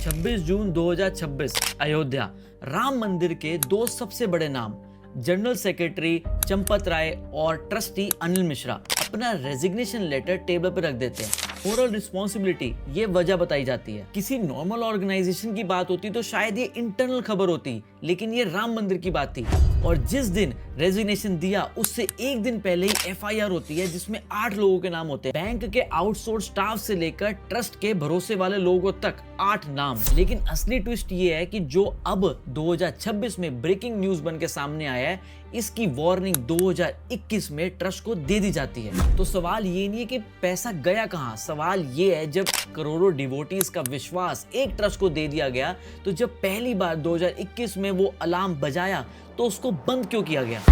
26 जून 2026 अयोध्या। राम मंदिर के दो सबसे बड़े नाम जनरल सेक्रेटरी चंपत राय और ट्रस्टी अनिल मिश्रा अपना रेजिग्नेशन लेटर टेबल पर रख देते हैं। मोरल रिस्पॉन्सिबिलिटी ये वजह बताई जाती है। किसी नॉर्मल ऑर्गेनाइजेशन की बात होती तो शायद ये इंटरनल खबर होती, लेकिन ये राम मंदिर की बात थी। और जिस दिन रेजिग्नेशन दिया उससे एक दिन पहले ही एफआईआर होती है जिसमें 8 लोगों के नाम होते हैं। बैंक के आउटसोर्स स्टाफ से लेकर ट्रस्ट के भरोसे वाले लोगों तक 8 नाम। लेकिन असली ट्विस्ट ये है कि जो अब 2026 में ब्रेकिंग न्यूज बन के सामने आया है, इसकी वार्निंग 2021 में ट्रस्ट को दे दी जाती है। तो सवाल ये नहीं है कि पैसा गया कहां, सवाल ये है जब करोड़ों डिवोटीज का विश्वास एक ट्रस्ट को दे दिया गया, तो जब पहली बार 2021 में वो अलार्म बजाया तो उसको बंद क्यों किया गया।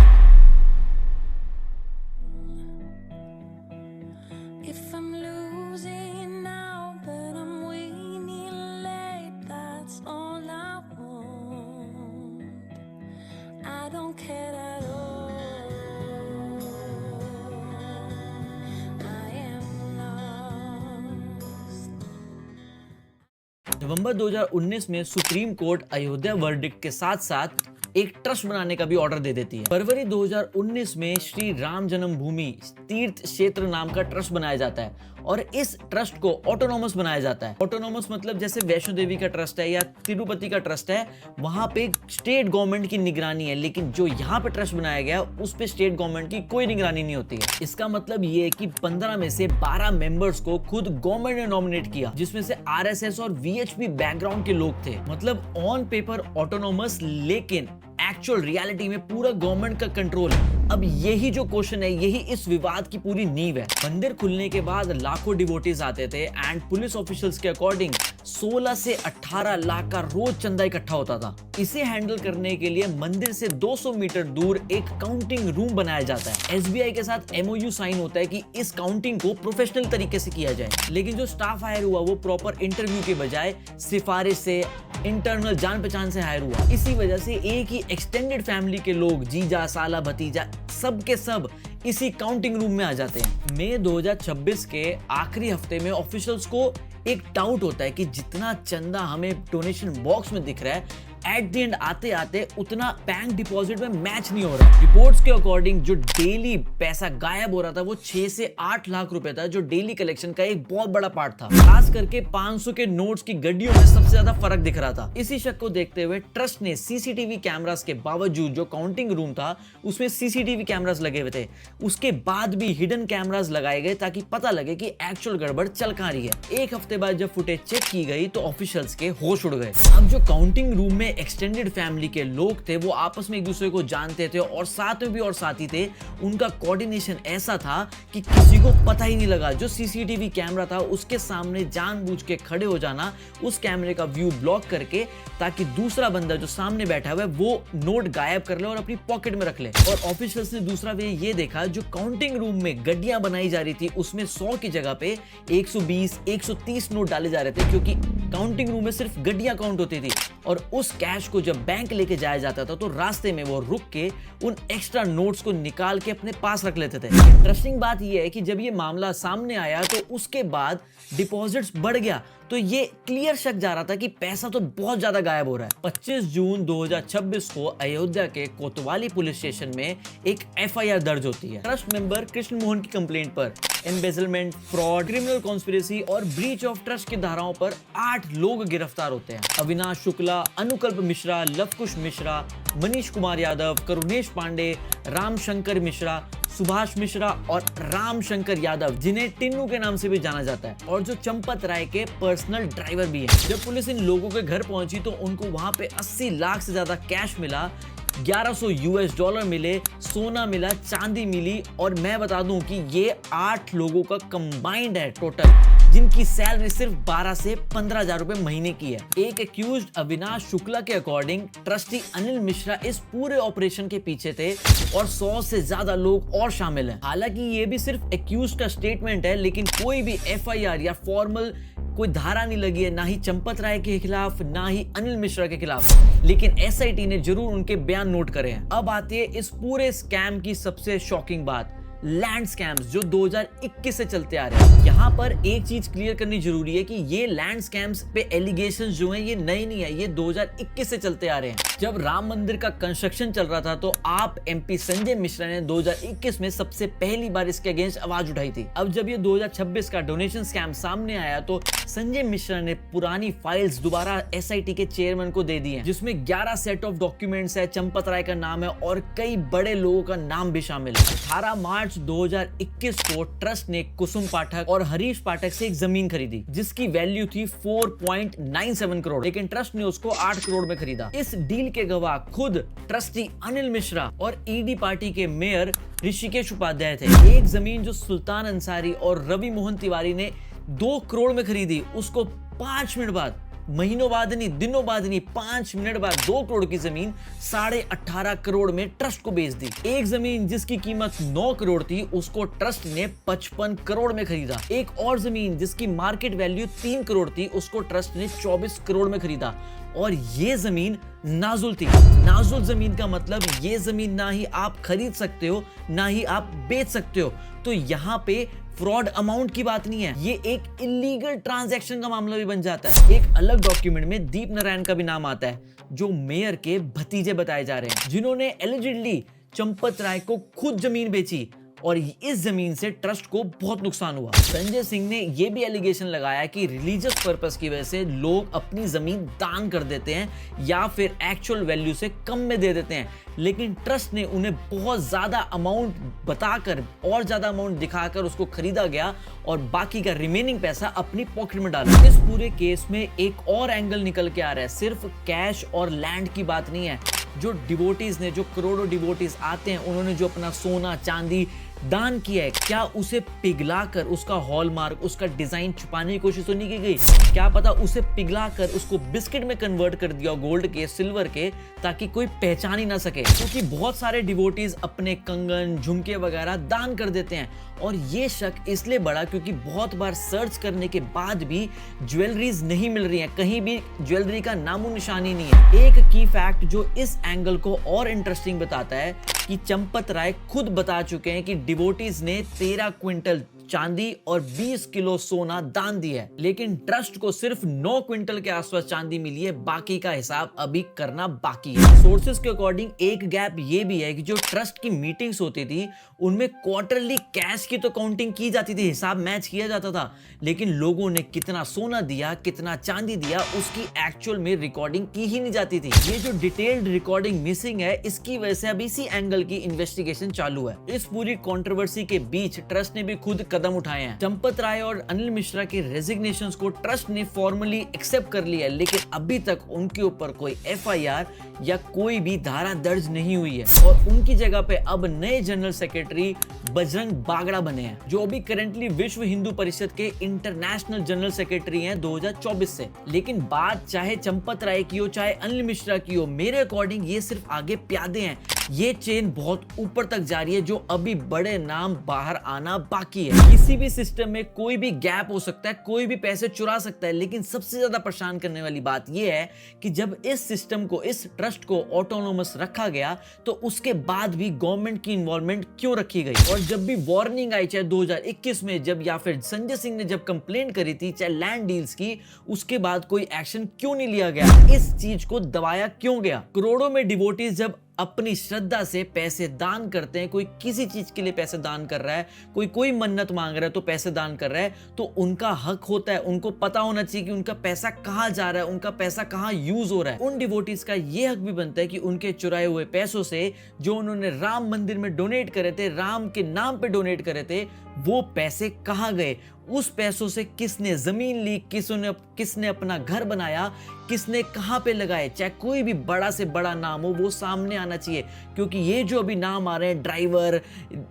नवंबर 2019 में सुप्रीम कोर्ट अयोध्या वर्डिक्ट के साथ साथ एक ट्रस्ट बनाने का भी ऑर्डर दे देती है। फरवरी 2019 में श्री राम जन्मभूमि तीर्थ क्षेत्र नाम का ट्रस्ट बनाया जाता है और इस ट्रस्ट को ऑटोनॉमस बनाया जाता है। ऑटोनॉमस मतलब जैसे वैष्णो देवी का ट्रस्ट है या तिरुपति का ट्रस्ट है, वहां पे स्टेट गवर्नमेंट की निगरानी है, लेकिन जो यहाँ पे ट्रस्ट बनाया गया उस पे स्टेट गवर्नमेंट की कोई निगरानी नहीं होती है। इसका मतलब ये है कि 15 में से 12 मेंबर्स को खुद गवर्नमेंट ने नॉमिनेट किया, जिसमें से आरएसएस और वीएचपी बैकग्राउंड के लोग थे। मतलब ऑन पेपर ऑटोनॉमस, लेकिन एक्चुअल रियलिटी में पूरा गवर्नमेंट का कंट्रोल है। अब यही जो क्वेश्चन है, यही इस विवाद की पूरी नींव है। मंदिर खुलने के बाद लाखों डिवोटीज आते थे एंड पुलिस ऑफिशियल्स के अकॉर्डिंग 16 से 18 लाख का रोज चंदा इकट्ठा होता था। इसे हैंडल करने के लिए मंदिर से 200 मीटर दूर एक काउंटिंग रूम बनाया जाता है। एसबीआई के साथ एमओयू साइन होता है कि इस काउंटिंग को प्रोफेशनल तरीके से किया जाए, लेकिन जो स्टाफ हायर हुआ वो प्रॉपर इंटरव्यू के बजाय सिफारिश से, इंटरनल जान पहचान से हायर हुआ। इसी वजह से एक ही एक्सटेंडेड फैमिली के लोग, जीजा, साला, भतीजा, सब के सब इसी काउंटिंग रूम में आ जाते हैं। मई 2026 के आखिरी हफ्ते में ऑफिशियल्स को एक डाउट होता है कि जितना चंदा हमें डोनेशन बॉक्स में दिख रहा है, एट द एंड आते आते उतना बैंक डिपॉजिट में मैच नहीं हो रहा। रिपोर्ट्स के अकॉर्डिंग जो डेली पैसा गायब हो रहा था वो 6 से 8 लाख रुपए था, जो डेली कलेक्शन का एक बहुत बड़ा पार्ट था। खास करके 500 के नोट्स की गड्डियों में सबसे ज्यादा फर्क दिख रहा था। इसी शक को देखते हुए ट्रस्ट ने सीसीटीवी कैमरास के बावजूद, जो काउंटिंग रूम था उसमें सीसीटीवी कैमरास लगे हुए थे, उसके बाद भी हिडन कैमरास लगाए गए ताकि पता लगे कि एक्चुअल गड़बड़ चल कहां रही है। एक हफ्ते बाद जब फुटेज चेक की गई तो ऑफिशियल्स के होश उड़ गए। अब जो काउंटिंग रूम में एक्सटेंडेड फैमिली के लोग थे वो आपस में एक दूसरे को जानते थे और साथ में भी और साथी थे। उनका कोऑर्डिनेशन ऐसा था कि किसी को पता ही नहीं लगा। जो सीसीटीवी कैमरा था उसके सामने जानबूझ के खड़े हो जाना, उस कैमरे का व्यू ब्लॉक करके, ताकि दूसरा बंदा जो सामने बैठा हुआ है वो नोट गायब कर ले और अपनी पॉकेट में रख ले। और ऑफिशियल्स ने दूसरा वे ये देखा, जो काउंटिंग रूम में गड्डियां बनाई जा रही थी उसमें 100 की जगह पे 120, 130 नोट डाले जा रहे थे, क्योंकि काउंटिंग रूम में सिर्फ गड्डियां काउंट होती थी। और उस कैश को जब बैंक लेके जाया जाता था तो रास्ते में वो रुक के उन एक्स्ट्रा नोट्स को निकाल के अपने पास रख लेते थे। इंटरेस्टिंग बात यह है कि जब ये मामला सामने आया तो उसके बाद डिपॉजिट्स बढ़ गया, तो ये क्लियर शक जा रहा था कि पैसा तो बहुत ज्यादा गायब हो रहा है। 25 जून 2026 को अयोध्या के कोतवाली पुलिस स्टेशन में एक एफआईआर दर्ज होती है। ट्रस्ट मेंबर कृष्ण मोहन की कंप्लेंट पर एम्बेजलमेंट, फ्रॉड, क्रिमिनल कॉन्स्पिरेसी और ब्रीच ऑफ ट्रस्ट की धाराओं पर 8 लोग गिरफ्तार होते हैं। अविनाश शुक्ला, अनुकल्प मिश्रा, लवकुश मिश्रा, मनीष कुमार यादव, करुणेश पांडे, रामशंकर मिश्रा, सुभाष मिश्रा और रामशंकर यादव, जिन्हें टिन्नू के नाम से भी जाना जाता है, और जो चंपत राय के पर्सनल ड्राइवर भी हैं। जब पुलिस इन लोगों के घर पहुंची तो उनको वहां पे 80 लाख से ज्यादा कैश मिला, 1100 यूएस डॉलर मिले, सोना मिला, चांदी मिली। और मैं बता दूं कि ये 8 लोगों का कंबाइंड है टोटल, जिनकी सैलरी सिर्फ 12 से 15,000 रुपए महीने की है। एक एक्यूज्ड अविनाश शुक्ला के अकॉर्डिंग ट्रस्टी अनिल मिश्रा इस पूरे ऑपरेशन के पीछे थे और 100 से ज्यादा लोग और शामिल हैं। हालांकि ये भी सिर्फ एक्यूज्ड का स्टेटमेंट है, लेकिन कोई भी एफआईआर या फॉर्मल कोई धारा नहीं लगी है, ना ही चंपत राय के खिलाफ, ना ही अनिल मिश्रा के खिलाफ, लेकिन एसआईटी ने जरूर उनके बयान नोट करे हैं। अब आती है इस पूरे स्कैम की सबसे शॉकिंग बात, लैंड स्कैम्स जो 2021 से चलते आ रहे हैं। यहाँ पर एक चीज क्लियर करनी जरूरी है कि ये लैंड स्कैम्स पे एलिगेशंस जो हैं ये नए नहीं है, ये 2021 से चलते आ रहे हैं। जब राम मंदिर का कंस्ट्रक्शन चल रहा था तो आप एमपी संजय मिश्रा ने 2021 में सबसे पहली बार इसके अगेंस्ट आवाज उठाई थी। अब जब ये 2026 का डोनेशन स्कैम सामने आया तो संजय मिश्रा ने पुरानी फाइल्स दोबारा एसआईटी के चेयरमैन को दे दी हैं, जिसमें 11 सेट ऑफ डॉक्यूमेंट्स है, चंपत राय का नाम है और कई बड़े लोगों का नाम भी शामिल है। 18 मार्च 2021 को ट्रस्ट ने कुसुम पाठक और हरीश पाठक से एक जमीन खरीदी जिसकी वैल्यू थी 4.97 करोड़, लेकिन ट्रस्ट ने उसको 8 करोड़ में खरीदा। इस डील के गवाह खुद ट्रस्टी अनिल मिश्रा और ईडी पार्टी के मेयर ऋषिकेश उपाध्याय थे। एक जमीन जो सुल्तान अंसारी और रवि मोहन तिवारी ने 2 करोड़ में खरीदी, उसको 5 मिनट बाद, महीनों बाद नहीं, दिनों बाद नहीं, 5 मिनट बाद 2 करोड़ की जमीन 18.5 करोड़ में ट्रस्ट को बेच दी। एक जमीन जिसकी कीमत 9 करोड़ थी उसको ट्रस्ट ने 55 करोड़ में खरीदा। एक और जमीन जिसकी मार्केट वैल्यू 3 करोड़ थी उसको ट्रस्ट ने 24 करोड़ में खरीदा। और ये जमीन नाजुल थी। नाजुल जमीन का मतलब ये जमीन ना ही आप खरीद सकते हो ना ही आप बेच सकते हो। तो यहाँ पे फ्रॉड अमाउंट की बात नहीं है, ये एक इलीगल ट्रांजैक्शन का मामला भी बन जाता है। एक अलग डॉक्यूमेंट में दीप नारायण का भी नाम आता है जो मेयर के भतीजे बताए जा रहे हैं, जिन्होंने एलिजिडली चंपत राय को खुद जमीन बेची और इस जमीन से ट्रस्ट को बहुत नुकसान हुआ। संजय सिंह ने यह भी एलिगेशन लगाया कि रिलीजियस पर्पस की वजह से लोग अपनी जमीन दान कर देते हैं या फिर एक्चुअल वैल्यू से कम में दे देते हैं, लेकिन ट्रस्ट ने उन्हें बहुत ज्यादा अमाउंट बताकर और ज्यादा अमाउंट दिखाकर उसको खरीदा गया और बाकी का रिमेनिंग पैसा अपनी पॉकेट में डाला। इस पूरे केस में एक और एंगल निकल के आ रहा है, सिर्फ कैश और लैंड की बात नहीं है। जो डिवोटीज ने, जो करोड़ों डिवोटीज आते हैं, उन्होंने जो अपना सोना चांदी दान किया है, क्या उसे पिघलाकर उसका हॉलमार्क, उसका डिजाइन छुपाने की कोशिश तो नहीं की गई? क्या पता उसे पिघलाकर उसको बिस्किट में कन्वर्ट कर दिया, गोल्ड के, सिल्वर के, ताकि कोई पहचान ही ना सके। क्योंकि बहुत सारे डिवोटीज अपने कंगन, झुमके वगैरह दान कर देते हैं और ये शक इसलिए बढ़ा क्योंकि बहुत बार सर्च करने के बाद भी ज्वेलरीज नहीं मिल रही है, कहीं भी ज्वेलरी का नामो निशानी नहीं है। एक की फैक्ट जो इस एंगल को और इंटरेस्टिंग बताता है कि चंपत राय खुद बता चुके हैं कि डिवोटीज ने 13 क्विंटल चांदी और 20 किलो सोना दान दिया है, लेकिन ट्रस्ट को सिर्फ 9 क्विंटल के आसपास चांदी मिली है, बाकी का हिसाब अभी करना बाकी है। सोर्सेस के अकॉर्डिंग एक गैप ये भी है कि जो ट्रस्ट की मीटिंग्स होती थी उनमें क्वार्टरली कैश की तो काउंटिंग की जाती थी, हिसाब मैच किया जाता था, लेकिन लोगों ने कितना सोना दिया, कितना चांदी दिया, उसकी एक्चुअल में रिकॉर्डिंग की ही नहीं जाती थी। ये जो डिटेल्ड रिकॉर्डिंग मिसिंग है, इसकी वजह से अभी इसी एंगल की इन्वेस्टिगेशन चालू है। इस पूरी कंट्रोवर्सी के बीच ट्रस्ट ने भी खुद कदम उठाए हैं। चंपत राय और अनिल मिश्रा के रेजिग्नेशंस को ट्रस्ट ने फॉर्मली एक्सेप्ट कर लिया है, लेकिन अभी तक उनके ऊपर कोई एफआईआर या कोई भी धारा दर्ज नहीं हुई है और उनकी जगह पे अब नए जनरल सेक्रेटरी बजरंग बागड़ा बने हैं, जो अभी करंटली विश्व हिंदू परिषद के इंटरनेशनल जनरल सेक्रेटरी हैं 2024 से। लेकिन बात चाहे चंपत राय की हो चाहे अनिल मिश्रा की हो, मेरे अकॉर्डिंग ये सिर्फ आगे प्यादे हैं। ये चेन बहुत ऊपर तक जा रही है, जो अभी बड़े नाम बाहर आना बाकी है। किसी भी सिस्टम में कोई भी गैप हो सकता है, कोई भी पैसे चुरा सकता है, लेकिन सबसे ज्यादा परेशान करने वाली बात यह है कि जब इस सिस्टम को, इस ट्रस्ट को ऑटोनोमस रखा गया तो उसके बाद भी गवर्नमेंट की इन्वॉल्वमेंट क्यों रखी गई? और जब भी वार्निंग आई, चाहे 2021 में जब, या फिर संजय सिंह ने जब कंप्लेंट करी थी, चाहे लैंड डील्स की, उसके बाद कोई एक्शन क्यों नहीं लिया गया? इस चीज को दबाया क्यों गया? करोड़ों में डिवोटीज जब अपनी श्रद्धा से पैसे दान करते हैं, कोई किसी चीज के लिए पैसे दान कर रहा है, कोई मन्नत मांग रहा है तो पैसे दान कर रहा है, तो उनका हक होता है, उनको पता होना चाहिए कि उनका पैसा कहां जा रहा है, उनका पैसा कहां यूज हो रहा है। उन डिवोटीज का यह हक भी बनता है कि उनके चुराए हुए पैसों से जो उन्होंने राम मंदिर में डोनेट करे थे, राम के नाम पे डोनेट करे थे, वो पैसे कहां गए, उस पैसों से किसने जमीन ली, किसने अपना घर बनाया, किसने कहां पे लगाए, चाहे कोई भी बड़ा से बड़ा नाम हो, वो सामने आना चाहिए। क्योंकि ये जो अभी नाम आ रहे हैं, ड्राइवर,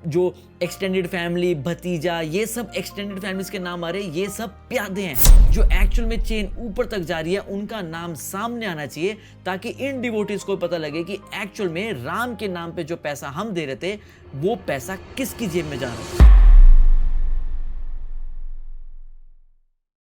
जो एक्सटेंडेड फैमिली, भतीजा, ये सब एक्सटेंडेड फैमिलीज के नाम आ रहे हैं, ये सब प्यादे हैं। जो एक्चुअल में चेन ऊपर तक जा रही है, उनका नाम सामने आना चाहिए, ताकि इन डिवोटीज को पता लगे कि एक्चुअल में राम के नाम पे जो पैसा हम दे रहे थे, वो पैसा किसकी जेब में जा रहा है।